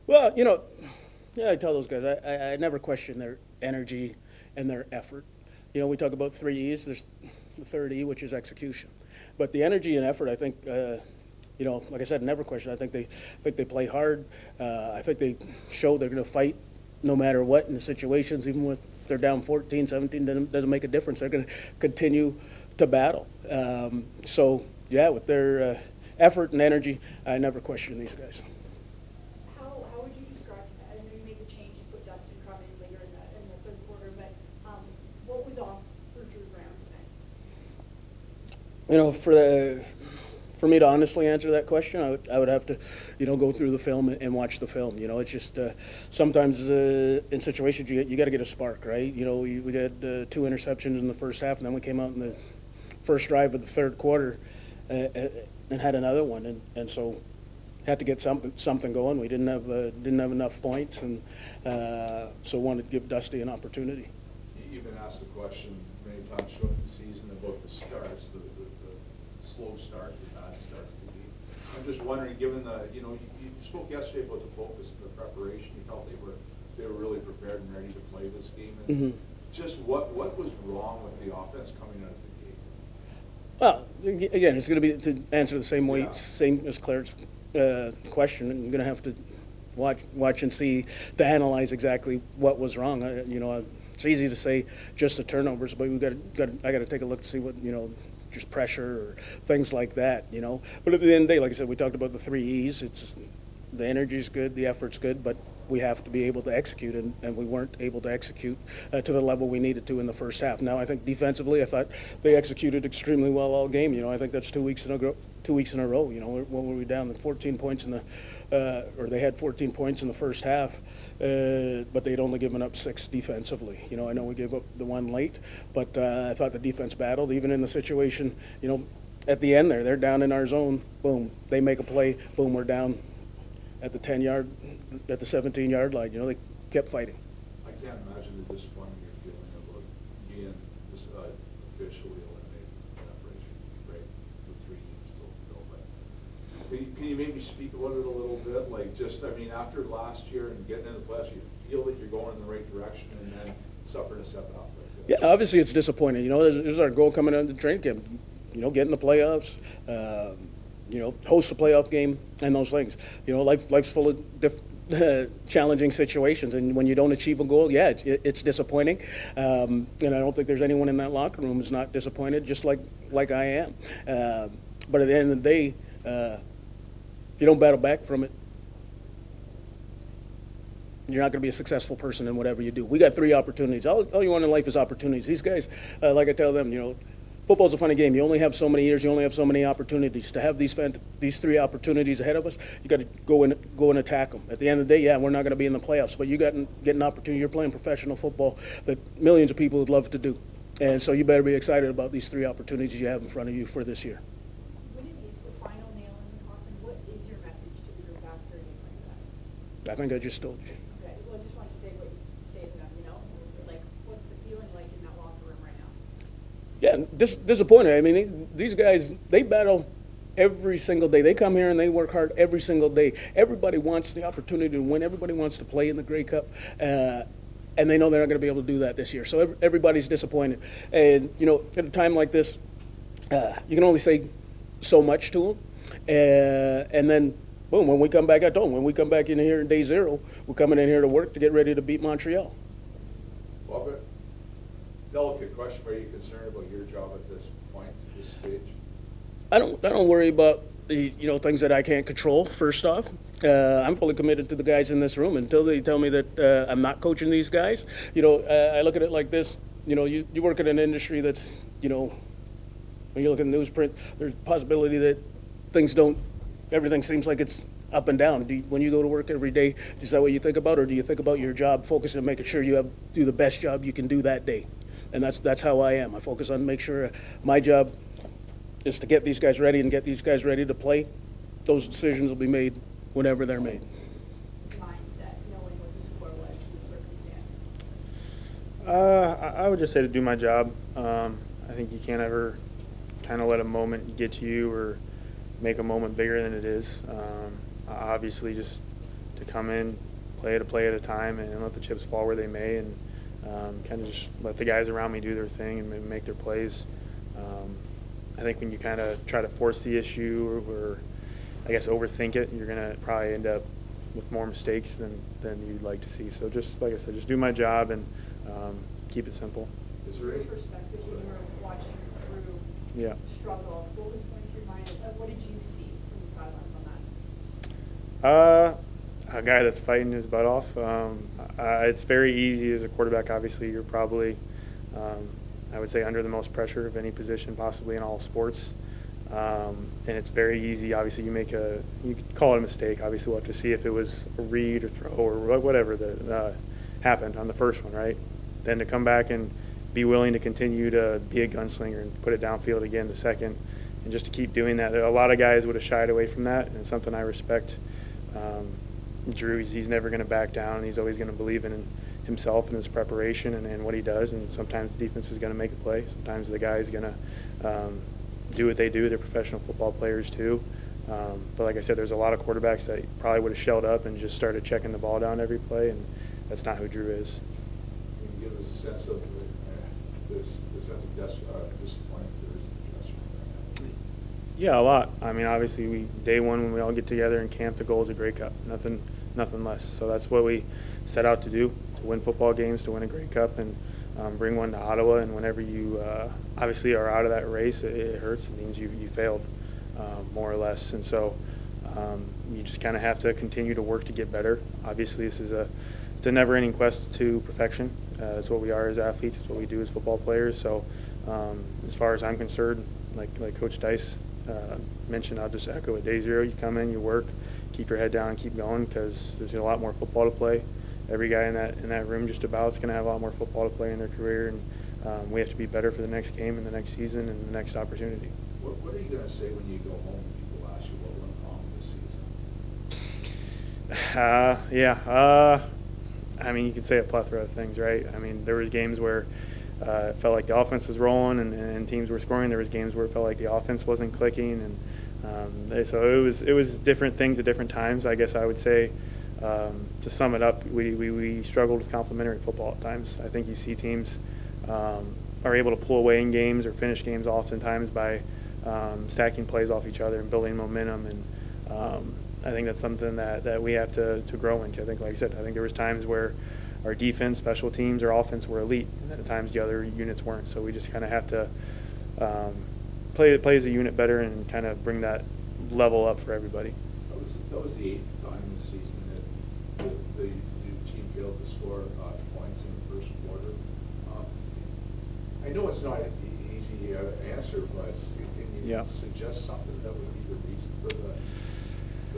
Well, yeah, I tell those guys, I never question their energy and their effort. We talk about three E's. There's the third E, which is execution. But the energy and effort, I think, like I said, never question. I think they play hard. I think they show they're going to fight no matter what in the situations, even if they're down 14, 17, doesn't make a difference. They're going to continue to battle. So, yeah, with their effort and energy, I never question these guys. How would you describe that? I know you made the change and put Dustin Crum in later in the third quarter, but what was off for Drew Brown tonight? For me to honestly answer that question, I would have to, go through the film and watch the film. It's just sometimes in situations you got to get a spark, right? We had two interceptions in the first half, and then we came out in the first drive of the third quarter and had another one, and so had to get something going. We didn't have enough points, and so wanted to give Dusty an opportunity. You've been asked the question many times throughout the season about the starts, the slow start, the bad start to the game. I'm just wondering, given you spoke yesterday about the focus, the preparation. You felt they were really prepared and ready to play this game. And just what was wrong with the offense coming out of the gate? Well, again, it's going to be to answer the same way, Yeah. same as Claire's question. And you're going to have to watch and see to analyze exactly what was wrong. It's easy to say just the turnovers, but I got to take a look to see what just pressure or things like that. But at the end of the day, like I said, we talked about the three E's. It's the energy's good, the effort's good, but we have to be able to execute, and we weren't able to execute to the level we needed to in the first half. Now, I think defensively, I thought they executed extremely well all game. I think that's 2 weeks in a row. 2 weeks in a row. When were we down to 14 points or they had 14 points in the first half, but they'd only given up 6 defensively. I know we gave up the one late, but I thought the defense battled, even in the situation. At the end they're down in our zone. Boom, they make a play. Boom, we're down at the 10-yard, at the 17-yard line. They kept fighting. I can't imagine the disappointment you're feeling about being officially eliminated from the operation, right? With 3 games still to go. But can you maybe speak about it a little bit? Like, after last year and getting into the playoffs, you feel that you're going in the right direction, and then suffering a setback like this? Yeah, obviously it's disappointing. This is our goal coming into the training camp. Get in the playoffs. Host a playoff game and those things. Life's full of challenging situations, and when you don't achieve a goal, yeah, it's disappointing. And I don't think there's anyone in that locker room who's not disappointed, just like I am. But at the end of the day, if you don't battle back from it, you're not going to be a successful person in whatever you do. We got 3 opportunities. All you want in life is opportunities. These guys, like I tell them, football's a funny game. You only have so many years. You only have so many opportunities. To have these 3 opportunities ahead of us, you got to go and attack them. At the end of the day, yeah, we're not going to be in the playoffs, but you get an opportunity. You're playing professional football that millions of people would love to do, and so you better be excited about these 3 opportunities you have in front of you for this year. When it is the final nail in the coffin, what is your message to the group after a game like that? I think I just told you. Okay, well, I just wanted to say what you say to them, like, what's the feeling like in that locker room right now? Yeah, disappointed. I mean, these guys, they battle every single day. They come here and they work hard every single day. Everybody wants the opportunity to win. Everybody wants to play in the Grey Cup. And they know they're not going to be able to do that this year. So everybody's disappointed. And, at a time like this, you can only say so much to them. And then, boom, when we come back, I told them, when we come back in here in day 0, we're coming in here to work to get ready to beat Montreal. Well, but delicate question, but are you concerned about your job at this point, this stage? I don't worry about the things that I can't control. First off, I'm fully committed to the guys in this room until they tell me that I'm not coaching these guys. I look at it like this. You work in an industry that's when you look at the newsprint, there's a possibility that everything seems like it's up and down. When you go to work every day, is that what you think about, or do you think about your job, focusing on making sure you do the best job you can do that day? And that's how I am. I focus on make sure my job is to get these guys ready and get these guys ready to play. Those decisions will be made whenever they're made. Mindset, knowing what the score was in the circumstance. I would just say to do my job. I think you can't ever kind of let a moment get to you or make a moment bigger than it is. Obviously, just to come in, play at a time, and let the chips fall where they may, and kind of just let the guys around me do their thing and make their plays. I think when you kind of try to force the issue or I guess overthink it, you're going to probably end up with more mistakes than you'd like to see. So just like I said, just do my job and keep it simple. Is there any perspective when you were watching Drew Yeah. struggle? What was going through your mind? What did you see from the sidelines on that? A guy that's fighting his butt off. It's very easy as a quarterback. Obviously, you're probably, I would say, under the most pressure of any position possibly in all sports. And it's very easy. Obviously, you could call it a mistake. Obviously, we'll have to see if it was a read or throw or whatever that happened on the first one, right? Then to come back and be willing to continue to be a gunslinger and put it downfield again the second, and just to keep doing that. A lot of guys would have shied away from that, and it's something I respect. Drew, he's never going to back down. He's always going to believe in himself and his preparation and what he does, and sometimes the defense is going to make a play. Sometimes the guy is going to do what they do. They're professional football players too. But like I said, there's a lot of quarterbacks that probably would have shelled up and just started checking the ball down every play, and that's not who Drew is. Can you give us a sense of the sense of disappointment there is in the dressing room? Yeah, a lot. I mean, obviously, day one when we all get together in camp, the goal is a Grey Cup, nothing less. So that's what we set out to do, to win football games, to win a Grey Cup, and bring one to Ottawa. And whenever you obviously are out of that race, it hurts. It means you failed, more or less. And so you just kind of have to continue to work to get better. Obviously, it's a never-ending quest to perfection. It's what we are as athletes. It's what we do as football players. So as far as I'm concerned, like Coach Dice mentioned, I'll just echo it. Day zero, you come in, you work, keep your head down and keep going, because there's a lot more football to play. Every guy in that room just about is going to have a lot more football to play in their career, and we have to be better for the next game and the next season and the next opportunity. What are you going to say when you go home and people ask you what went wrong this season? I mean, you could say a plethora of things, right? I mean, there was games where it felt like the offense was rolling and teams were scoring. There was games where it felt like the offense wasn't clicking, and so it was different things at different times. I guess I would say, to sum it up, we struggled with complementary football at times. I think you see teams are able to pull away in games or finish games oftentimes by stacking plays off each other and building momentum, and I think that's something that we have to grow into. I think, like I said, I think there was times where our defense, special teams, or offense were elite, and at times the other units weren't. So we just kind of have to play as a unit better and kind of bring that level up for everybody. That was the 8th time this season that the team failed to score points in the first quarter. I know it's not an easy answer, but can you suggest something that would be the reason for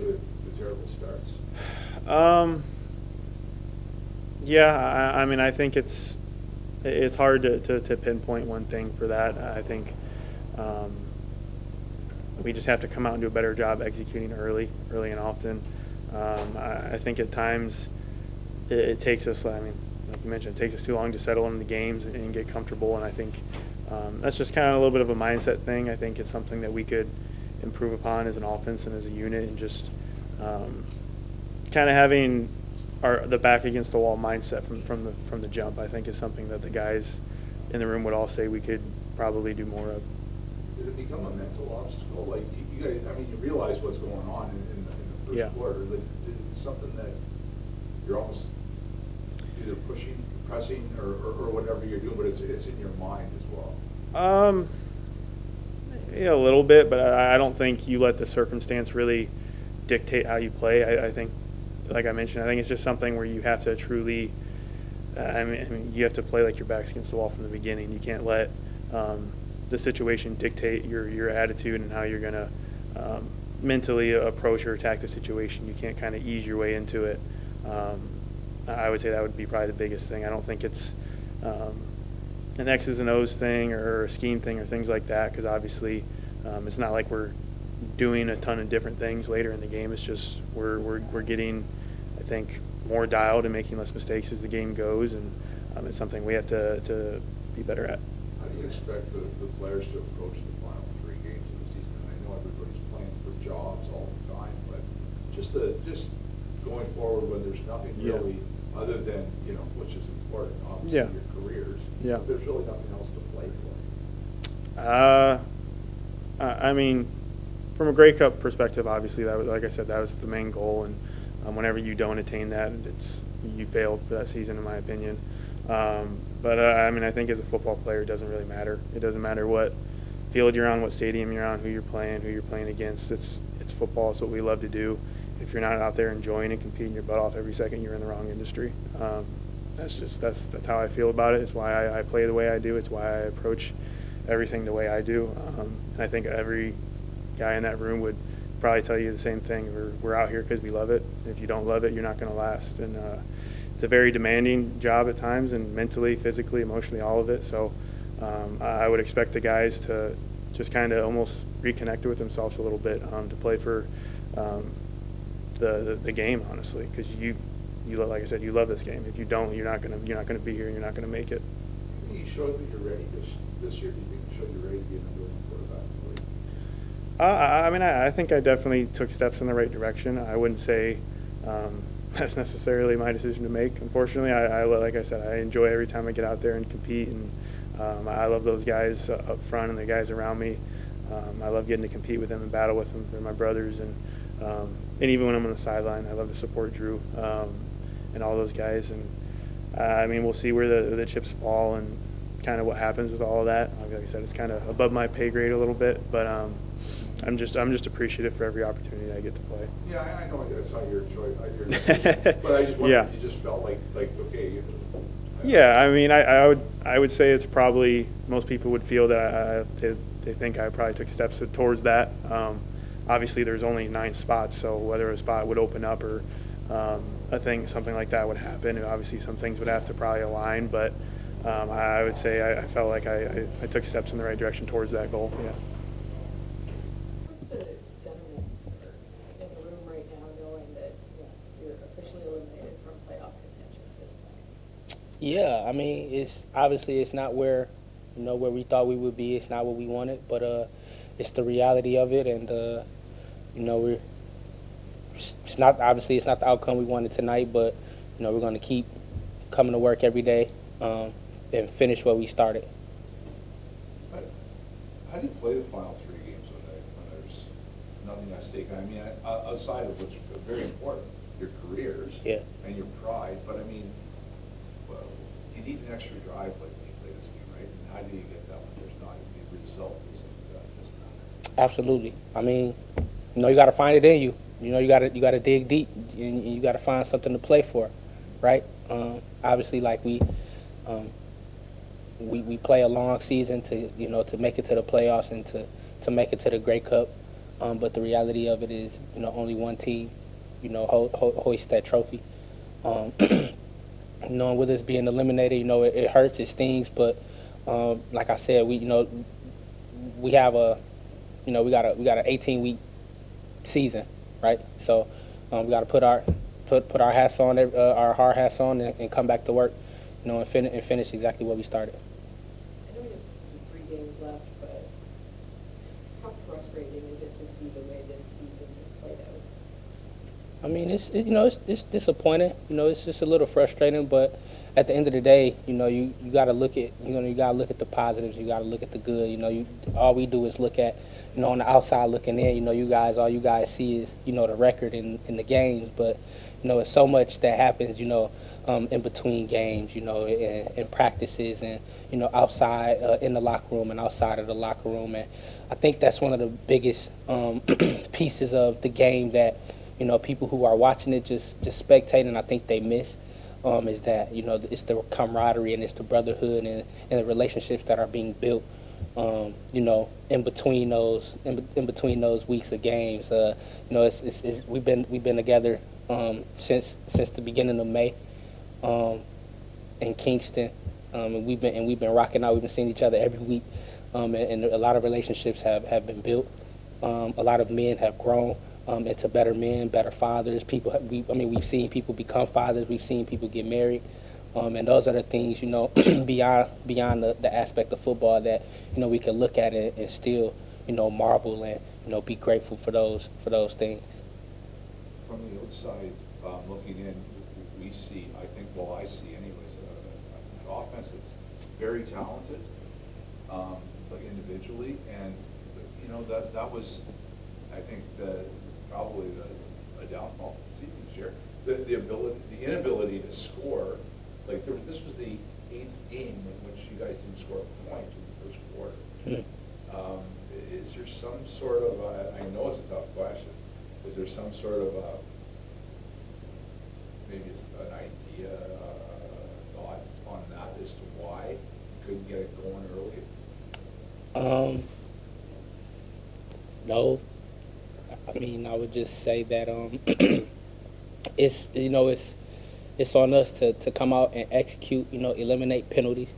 the terrible starts? I mean, I think it's hard to pinpoint one thing for that. I think we just have to come out and do a better job executing early and often. I think at times it takes us, I mean, like you mentioned, it takes us too long to settle into the games and get comfortable, and I think that's just kind of a little bit of a mindset thing. I think it's something that we could improve upon as an offense and as a unit, and just kind of having the back against the wall mindset from the jump, I think, is something that the guys in the room would all say we could probably do more of. Did it become a mental obstacle? Like you guys, I mean, you realize what's going on in the first quarter. Like, it's something that you're almost either pushing, pressing, or whatever you're doing, but it's in your mind as well. Yeah, a little bit, but I don't think you let the circumstance really dictate how you play. I think, like I mentioned, I think it's just something where you have to truly, I mean, you have to play like your back's against the wall from the beginning. You can't let the situation dictate your attitude and how you're going to mentally approach or attack the situation. You can't kind of ease your way into it. I would say that would be probably the biggest thing. I don't think it's an X's and O's thing or a scheme thing or things like that, because obviously it's not like we're doing a ton of different things later in the game. It's just we're getting, I think, more dialed and making less mistakes as the game goes, and it's something we have to be better at. How do you expect the players to approach the final 3 games of the season? And I know everybody's playing for jobs all the time, but just going forward when there's nothing Yeah. really other than, you know, which is important, obviously, Yeah. your careers. Yeah. But there's really nothing else to play for. I mean, from a Grey Cup perspective, obviously, that was, like I said, that was the main goal. And whenever you don't attain that, you failed for that season, in my opinion. But I mean, I think as a football player, it doesn't really matter. It doesn't matter what field you're on, what stadium you're on, who you're playing against. It's football. It's what we love to do. If you're not out there enjoying and competing your butt off every second, you're in the wrong industry. That's how I feel about it. It's why I play the way I do. It's why I approach everything the way I do. And I think every guy in that room would probably tell you the same thing. We're out here because we love it. If you don't love it, you're not going to last. And it's a very demanding job at times, and mentally, physically, emotionally, all of it. So I would expect the guys to just kind of almost reconnect with themselves a little bit, to play for the game, honestly, because you like I said, you love this game. If you don't, you're not gonna be here, and you're not gonna make it. I think you showed that you're ready this year. Do you think you showed you're ready to be an ability quarterback in the league? I mean, I think I definitely took steps in the right direction. I wouldn't say that's necessarily my decision to make. Unfortunately, like I said, I enjoy every time I get out there and compete, and I love those guys up front and the guys around me. I love getting to compete with them and battle with them. They're my brothers, and even when I'm on the sideline, I love to support Drew and all those guys. And I mean, we'll see where the chips fall and kind of what happens with all of that. Like I said, it's kind of above my pay grade a little bit, but I'm just appreciative for every opportunity I get to play. Yeah, I know that's not your choice, your decision, but I just wondered Yeah. if you just felt like okay. Yeah, I mean, I would say it's probably most people would feel that they think I probably took steps towards that. Obviously, there's only 9 spots, so whether a spot would open up or something like that would happen, and obviously some things would have to probably align. But I would say I felt like I took steps in the right direction towards that goal. Yeah. What's the sentiment in the room right now, knowing that you're officially eliminated from playoff contention at this point? Yeah, I mean, it's not where we thought we would be. It's not what we wanted, but it's the reality of it, and it's not the outcome we wanted tonight, but we're going to keep coming to work every day and finish what we started. How do you play the final 3 games when there's nothing at stake? I mean, outside of what's very important, your careers and your pride, but I mean, well, you need an extra drive like when you play this game, right? And how do you get that when there's not the result doesn't matter? Absolutely. I mean, you got to find it in you. You got to dig deep, and you got to find something to play for, right? Obviously, like we play a long season to make it to the playoffs and to make it to the Grey Cup, but the reality of it is only one team hoist that trophy. Knowing with us being eliminated, it hurts, it stings, but like I said, we have we got an 18-week season, right? So we got to put our hats on, our hard hats on, and come back to work, and finish exactly what we started. I know we have 3 games left, but how frustrating is it to see the way this season has played out? I mean, it's disappointing. It's just a little frustrating, but at the end of the day, you got to look at the positives. You got to look at the good. All we do is look at, on the outside looking in. All you guys see is the record in the games, but it's so much that happens. In between games. In practices and outside in the locker room and outside of the locker room, and I think that's one of the biggest pieces of the game that people who are watching it just spectating, I think they miss. Is that it's the camaraderie and it's the brotherhood and the relationships that are being built in between those weeks of games. We've been together since the beginning of May in Kingston, and we've been rocking out. We've been seeing each other every week, and a lot of relationships have been built. A lot of men have grown into better men, better fathers. We've seen people become fathers. We've seen people get married, and those are the things beyond the aspect of football that we can look at it and still marvel and be grateful for those things. from the outside, looking in, we see, I think, well, I see anyways, an offense that's very talented, like individually, and, you know, that was, I think, probably a downfall of the season this year. The inability to score, like, this was the 8th game in which you guys didn't score a point in the first quarter. Is there some sort of, I know it's a tough question, is there some sort of, maybe it's an idea, thought on that as to why you couldn't get it going early? No. I mean, I would just say that it's, you know, it's on us to come out and execute, you know, eliminate penalties.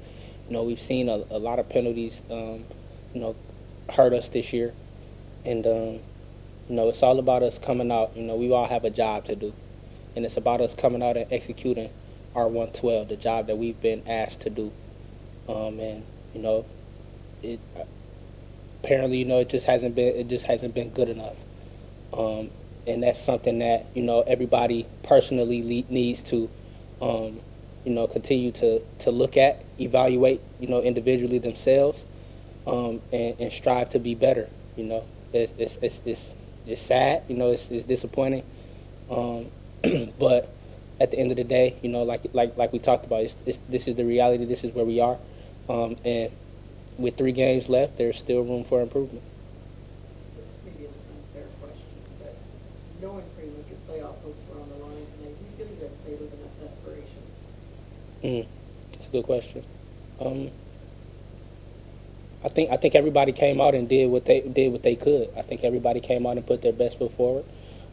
You know, we've seen a lot of penalties, you know, hurt us this year. And, you know, it's all about us coming out. You know, we all have a job to do. And it's about us coming out and executing our 112, the job that we've been asked to do. And, you know, apparently, you know, it just hasn't been good enough. And that's something that, you know, everybody personally needs to, you know, continue to look at, evaluate, you know, individually themselves, and strive to be better. You know, it's sad, you know, it's disappointing, but at the end of the day, you know, like we talked about, this is the reality. This is where we are, and with 3 games left, there's still room for improvement. This may be an unfair question, but knowing pretty much your playoff hopes were on the line tonight, do you feel you guys played with enough desperation? That's a good question. I think everybody came out and did what they could. I think everybody came out and put their best foot forward.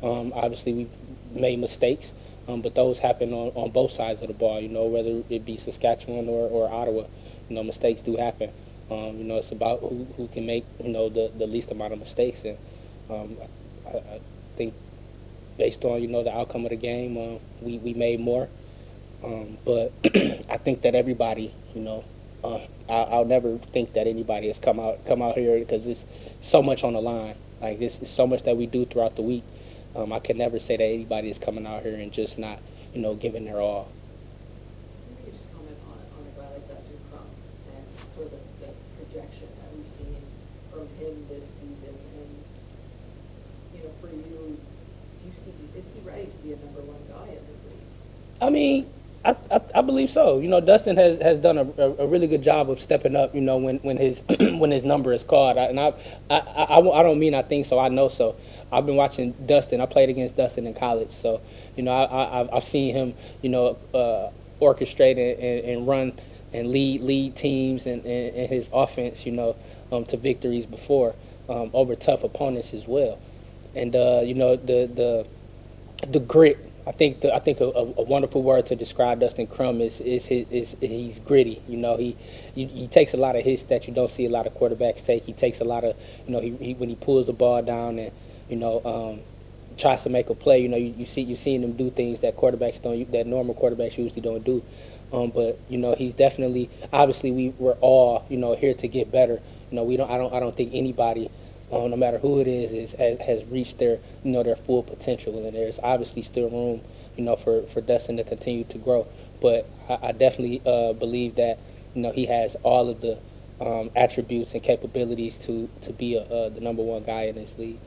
Obviously, we made mistakes, but those happen on both sides of the ball. You know, whether it be Saskatchewan or Ottawa, you know, mistakes do happen. You know, it's about who can make, you know, the least amount of mistakes. And I think based on, you know, the outcome of the game, we made more. But I think that everybody, you know, I'll never think that anybody has come out here because there's so much on the line. Like, there's so much that we do throughout the week. I can never say that anybody is coming out here and just not, you know, giving their all. Maybe you just comment on a guy like Dustin Crump and sort of the projection that we've seen from him this season. And, you know, for you, is he ready to be a number 1 guy in this league? I mean, I believe so. You know, Dustin has done a really good job of stepping up, you know, when his when his number is called. I don't mean I think so. I know so. I've been watching Dustin. I played against Dustin in college, so, you know, I've seen him, you know, orchestrate and run and lead teams and his offense, you know, to victories before, over tough opponents as well. And you know, the grit. I think a wonderful word to describe Dustin Crum is he's gritty. You know, he takes a lot of hits that you don't see a lot of quarterbacks take. He takes a lot of, you know, he when he pulls the ball down and, you know, tries to make a play. You know, you've seen him do things that normal quarterbacks usually don't do. But, you know, he's definitely, obviously we're all, you know, here to get better. You know, I don't think anybody, no matter who it is has reached their, you know, their full potential, and there's obviously still room, you know, for Dustin to continue to grow. But I definitely believe that, you know, he has all of the attributes and capabilities to be the number 1 guy in this league.